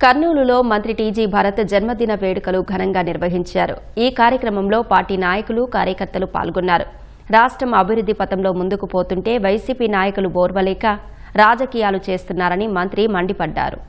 కర్నూలులో మంత్రి టీజీ భరత్ జన్మదిన వేడుకలు ఘనంగా నిర్వహించారు. ఈ కార్యక్రమంలో పార్టీ నాయకులు, కార్యకర్తలు పాల్గొన్నారు. రాష్ట్రం అభివృద్ధి పథంలో ముందుకు పోతుంటే వైసీపీ నాయకులు బోర్వలేక రాజకీయాలు చేస్తున్నారని మంత్రి మండిపడ్డారు.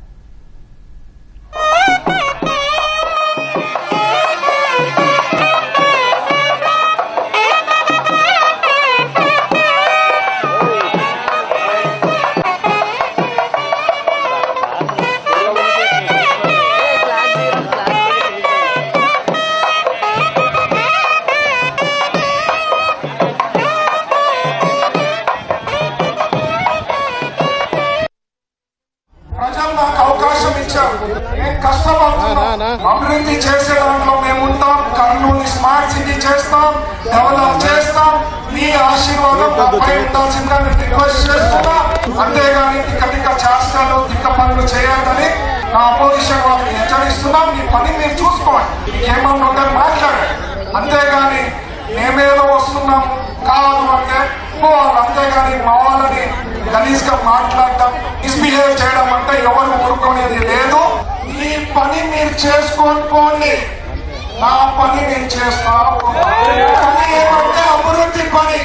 అవకాశం ఇచ్చారు. అభివృద్ధి చేసే దాంట్లో మేము ఉంటాం. కర్నూలు స్మార్ట్ సిటీ చేస్తాం, డెవలప్ చేస్తాం. మీ ఆశీర్వాదం నాపై ఉండాల్సిందని రిక్వెస్ట్ చేస్తున్నా. అంతేగాని తిక్క చేష్టలు, తిక్క పనులు చేయొద్దని నా అపోజిషన్ వాళ్ళని హెచ్చరిస్తున్నాం. మీ పని మీరు చూసుకోండి, మీకేమన్నా ఉందని మాట్లాడండి. అంతేగాని మేమేదో వస్తున్నాం కాదు అంటే పోవాలి. అంతేగాని మా వాళ్ళని గలీజ్గా మాట్లాడటం, మిస్బిహేవ్ చేయడం అంటే ఎవరు ఊరుకునేది లేదు. ఈ పని మీరు చేసుకోండి, నా పని నేను చేస్తాను. ఏమంటే అభివృద్ధి పని,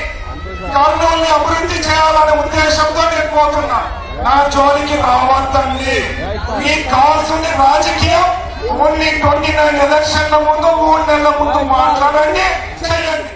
కర్నూలుని అభివృద్ధి చేయాలనే ఉద్దేశంతో నేను పోతున్నా. నా జోలికి రావద్దండి. మీకు కావాల్సింది రాజకీయం. ఓన్లీ 29 ఎలక్షన్ల ముందు 3 నెలల ముందు మాట్లాడండి, చేయండి.